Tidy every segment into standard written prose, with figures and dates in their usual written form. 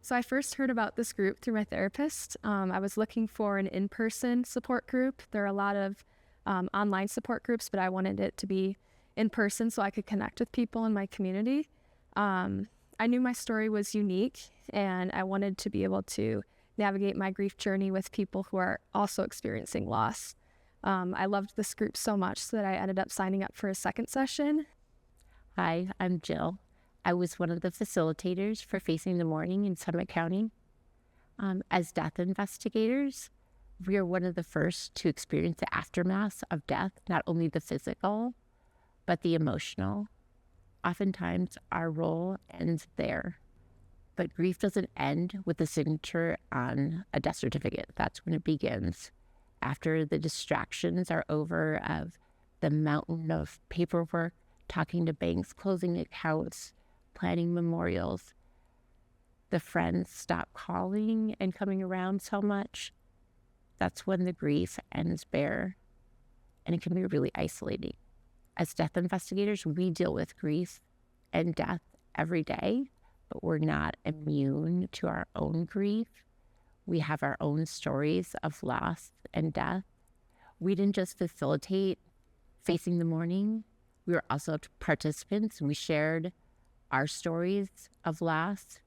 So I first heard about this group through my therapist. I was looking for an in-person support group. There are a lot of online support groups, but I wanted it to be in person so I could connect with people in my community. I knew my story was unique, and I wanted to be able to navigate my grief journey with people who are also experiencing loss. I loved this group so much so that I ended up signing up for a second session. Hi, I'm Jill. I was one of the facilitators for Facing the Mourning in Summit County. As death investigators, we are one of the first to experience the aftermath of death, not only the physical, but the emotional. Oftentimes, our role ends there. But grief doesn't end with the signature on a death certificate. That's when it begins. After the distractions are over of the mountain of paperwork, talking to banks, closing accounts, planning memorials, the friends stop calling and coming around so much. That's when the grief ends bare, and it can be really isolating. As death investigators, we deal with grief and death every day, but we're not immune to our own grief. We have our own stories of loss and death. We didn't just facilitate Facing the Mourning. We were also participants, and we shared our stories of loss.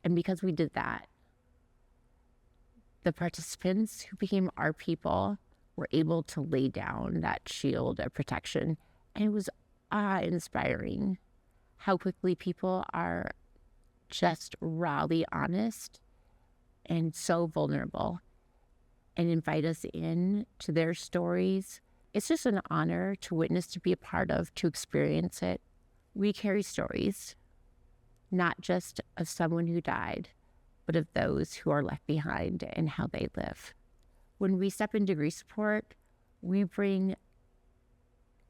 And because we did that, the participants who became our people were able to lay down that shield of protection. And it was awe-inspiring how quickly people are just rawly honest and so vulnerable and invite us in to their stories. It's just an honor to witness, to be a part of, to experience it. We carry stories, not just of someone who died, but of those who are left behind and how they live. When we step into grief support, we bring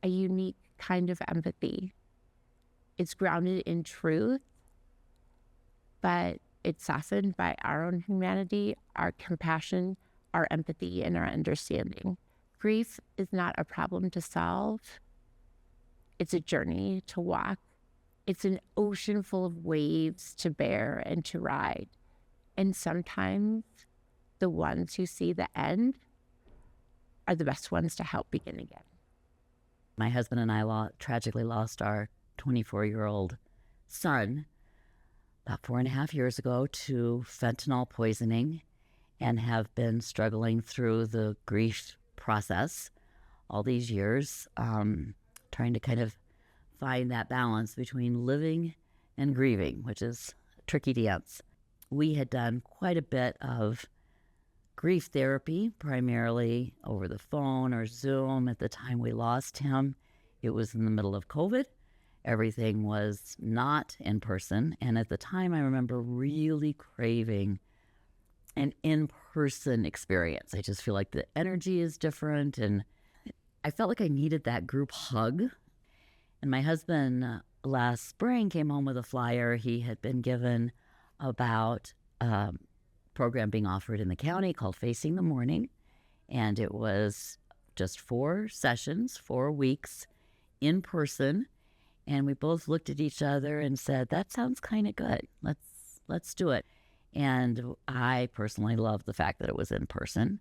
a unique kind of empathy. It's grounded in truth, but it's softened by our own humanity, our compassion, our empathy, and our understanding. Grief is not a problem to solve. It's a journey to walk. It's an ocean full of waves to bear and to ride. And sometimes the ones who see the end are the best ones to help begin again. My husband and I tragically lost our 24-year-old son about 4.5 years ago to fentanyl poisoning, and have been struggling through the grief process all these years, trying to kind of find that balance between living and grieving, which is a tricky dance. We had done quite a bit of grief therapy, primarily over the phone or Zoom. At the time we lost him, it was in the middle of COVID. Everything was not in person. And at the time, I remember really craving an in-person experience. I just feel like the energy is different, and I felt like I needed that group hug. And my husband last spring came home with a flyer he had been given about a program being offered in the county called Facing the Mourning. And it was just 4 sessions, 4 weeks in person. And we both looked at each other and said, that sounds kind of good. Let's do it. And I personally love the fact that it was in person,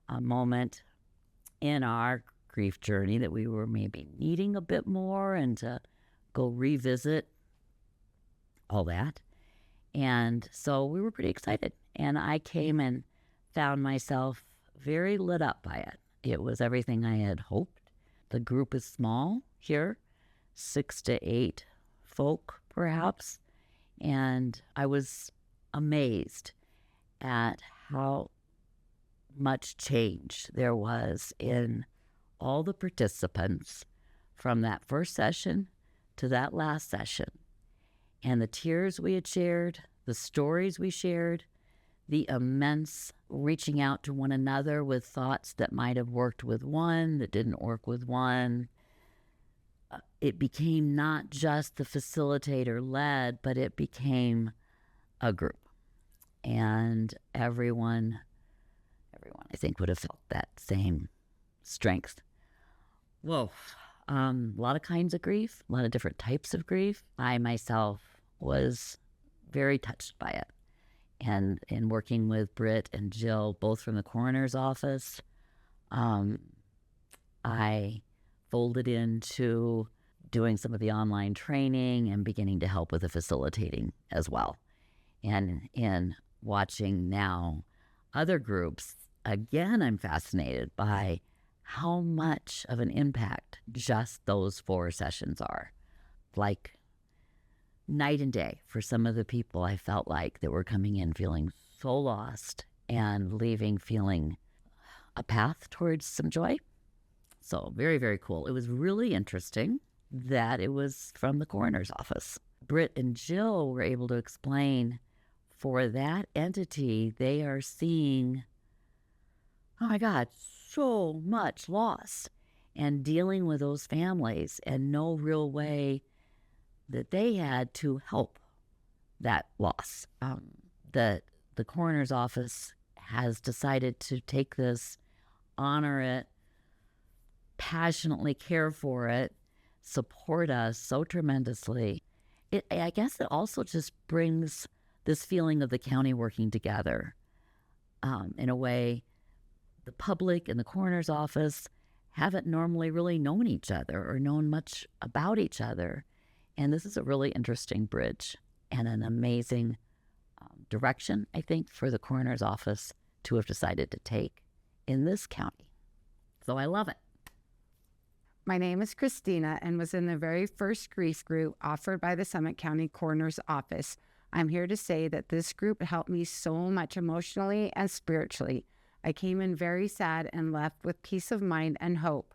a moment in our grief journey that we were maybe needing a bit more, and to go revisit all that. And so we were pretty excited. And I came and found myself very lit up by it. It was everything I had hoped. The group is small here, 6 to 8 folk perhaps. And I was amazed at how much change there was in all the participants from that first session to that last session. And the tears we had shared, the stories we shared, the immense reaching out to one another with thoughts that might have worked with one, that didn't work with one. It became not just the facilitator-led, but it became a group. And everyone, I think, would have felt that same strength. Whoa. A lot of kinds of grief, a lot of different types of grief. I myself was very touched by it. and in working with Britt and Jill, both from the coroner's office, I folded into doing some of the online training and beginning to help with the facilitating as well. And in watching now other groups, again, I'm fascinated by how much of an impact just those 4 sessions are. Like night and day for some of the people I felt like that were coming in feeling so lost and leaving feeling a path towards some joy. So very, very cool. It was really interesting that it was from the coroner's office. Britt and Jill were able to explain for that entity, they are seeing, oh my God, so much loss and dealing with those families and no real way that they had to help that loss. The coroner's office has decided to take this, honor it, passionately care for it, support us so tremendously. I guess it also just brings this feeling of the county working together in a way the public and the coroner's office haven't normally really known each other or known much about each other. And this is a really interesting bridge and an amazing direction, I think, for the coroner's office to have decided to take in this county. So I love it. My name is Christina and was in the very first grief group offered by the Summit County Coroner's Office. I'm here to say that this group helped me so much emotionally and spiritually. I came in very sad and left with peace of mind and hope.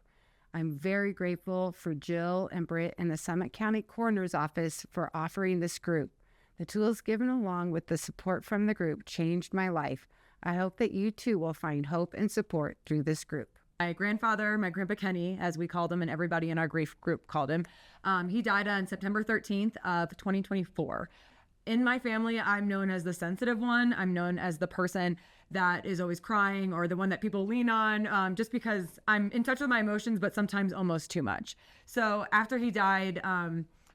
I'm very grateful for Jill and Britt and the Summit County Coroner's Office for offering this group. The tools given along with the support from the group changed my life. I hope that you too will find hope and support through this group. My grandfather, my Grandpa Kenny, as we called him and everybody in our grief group called him, he died on September 13th of 2024. In my family, I'm known as the sensitive one. I'm known as the person that is always crying or the one that people lean on, just because I'm in touch with my emotions, but sometimes almost too much. So after he died,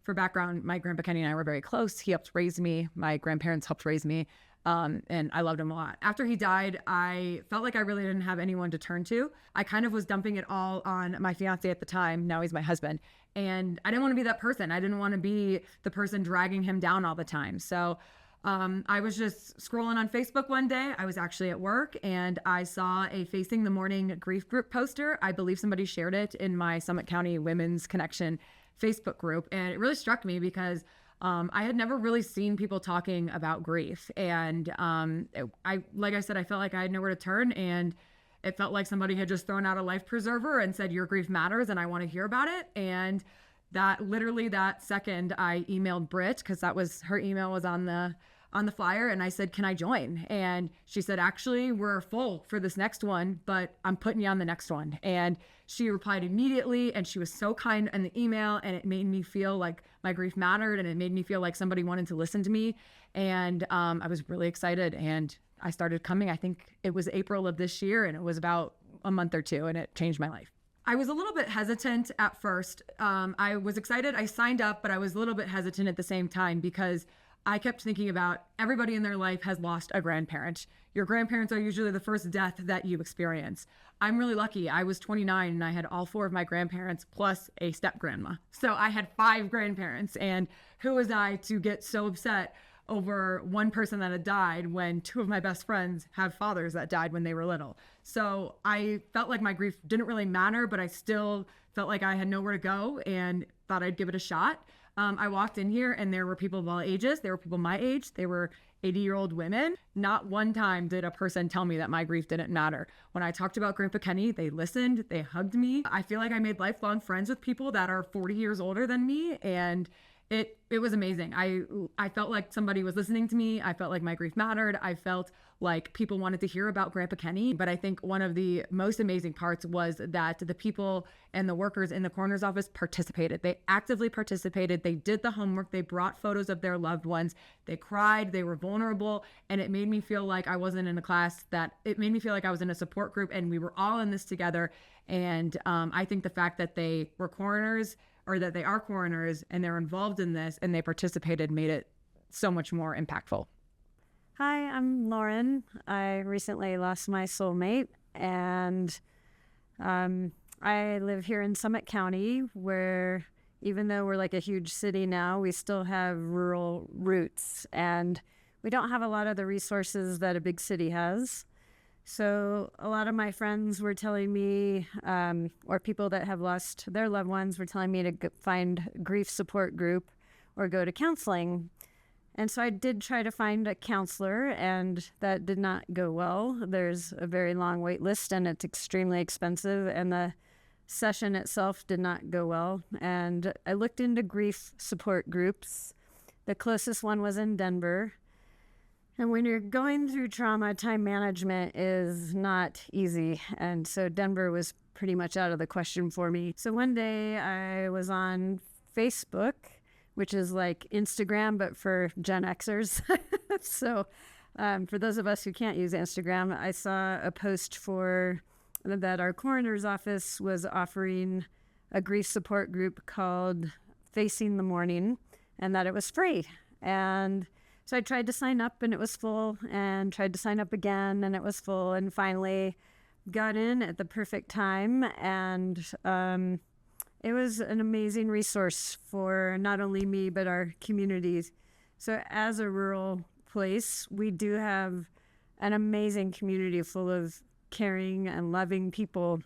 for background, my Grandpa Kenny and I were very close. He helped raise me. My grandparents helped raise me. And I loved him a lot. After he died, I felt like I really didn't have anyone to turn to. I kind of was dumping it all on my fiance at the time. Now he's my husband. And I didn't want to be that person. I didn't want to be the person dragging him down all the time. So I was just scrolling on Facebook one day. I was actually at work and I saw a Facing the Mourning grief group poster. I believe somebody shared it in my Summit County Women's Connection Facebook group. And it really struck me because I had never really seen people talking about grief. And like I said, I felt like I had nowhere to turn, and it felt like somebody had just thrown out a life preserver and said, your grief matters and I want to hear about it. And that second, I emailed Britt, because that was her email was on the flyer, and I said, can I join? And she said, actually, we're full for this next one, but I'm putting you on the next one. And she replied immediately, and she was so kind in the email, and it made me feel like my grief mattered, and it made me feel like somebody wanted to listen to me. And I was really excited, and I started coming. I think it was April of this year, and it was about a month or two, and it changed my life. I was a little bit hesitant at first. I was excited. I signed up, but I was a little bit hesitant at the same time, because I kept thinking about everybody in their life has lost a grandparent. Your grandparents are usually the first death that you experience. I'm really lucky. I was 29 and I had all 4 of my grandparents plus a step grandma. So I had 5 grandparents, and who was I to get so upset over one person that had died when 2 of my best friends have fathers that died when they were little. So I felt like my grief didn't really matter, but I still felt like I had nowhere to go and thought I'd give it a shot. I walked in here and there were people of all ages. There were people my age. They were 80-year-old women. Not one time did a person tell me that my grief didn't matter. When I talked about Grandpa Kenny, they listened, they hugged me. I feel like I made lifelong friends with people that are 40 years older than me, and it was amazing. I felt like somebody was listening to me. I felt like my grief mattered. I felt like people wanted to hear about Grandpa Kenny. But I think one of the most amazing parts was that the people and the workers in the coroner's office participated. They actively participated. They did the homework. They brought photos of their loved ones. They cried. They were vulnerable. And it made me feel like I wasn't in a class, it made me feel like I was in a support group and we were all in this together. And I think the fact that they were coroners, or that they are coroners and they're involved in this and they participated, made it so much more impactful. Hi, I'm Lauren. I recently lost my soulmate, and I live here in Summit County, where even though we're like a huge city now, we still have rural roots, and we don't have a lot of the resources that a big city has. So a lot of my friends were telling me, or people that have lost their loved ones were telling me to find a grief support group or go to counseling. And so I did try to find a counselor, and that did not go well. There's a very long wait list, and it's extremely expensive, and the session itself did not go well. And I looked into grief support groups. The closest one was in Denver. And when you're going through trauma, time management is not easy. And so Denver was pretty much out of the question for me. So one day I was on Facebook, which is like Instagram, but for Gen Xers. So for those of us who can't use Instagram, I saw a post that our coroner's office was offering a grief support group called Facing the Mourning, and that it was free. And so I tried to sign up, and it was full, and tried to sign up again, and it was full, and finally got in at the perfect time. And it was an amazing resource for not only me, but our communities. So as a rural place, we do have an amazing community full of caring and loving people.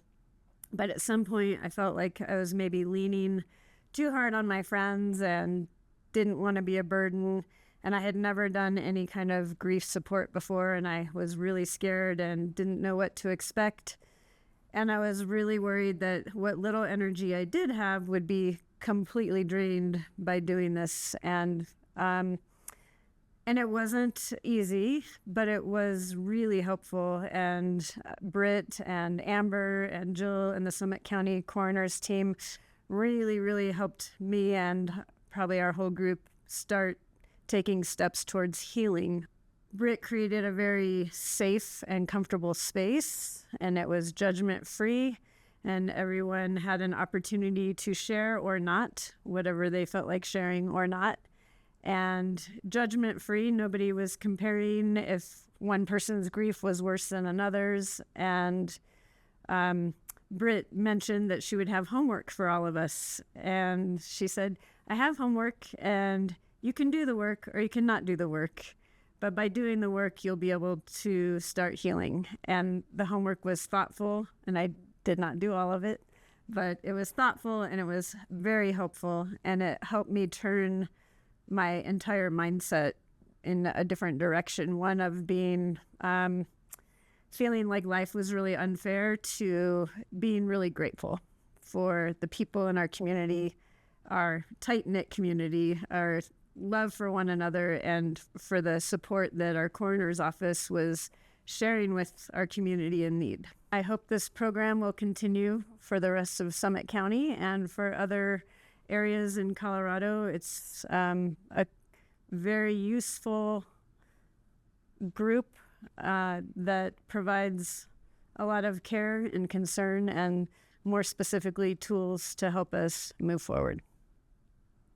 But at some point, I felt like I was maybe leaning too hard on my friends and didn't want to be a burden. And I had never done any kind of grief support before, and I was really scared and didn't know what to expect. And I was really worried that what little energy I did have would be completely drained by doing this. And it wasn't easy, but it was really helpful. And Britt and Amber and Jill and the Summit County Coroner's team really, really helped me and probably our whole group start taking steps towards healing. Britt created a very safe and comfortable space, and it was judgment-free, and everyone had an opportunity to share or not, whatever they felt like sharing or not. And judgment-free, nobody was comparing if one person's grief was worse than another's. And Britt mentioned that she would have homework for all of us. And she said, I have homework, and you can do the work or you cannot do the work. But by doing the work, you'll be able to start healing. And the homework was thoughtful, and I did not do all of it, but it was thoughtful and it was very helpful. And it helped me turn my entire mindset in a different direction. One of being, feeling like life was really unfair to being really grateful for the people in our community, our tight-knit community, our love for one another, and for the support that our coroner's office was sharing with our community in need. I hope this program will continue for the rest of Summit County and for other areas in Colorado. It's a very useful group that provides a lot of care and concern, and more specifically, tools to help us move forward.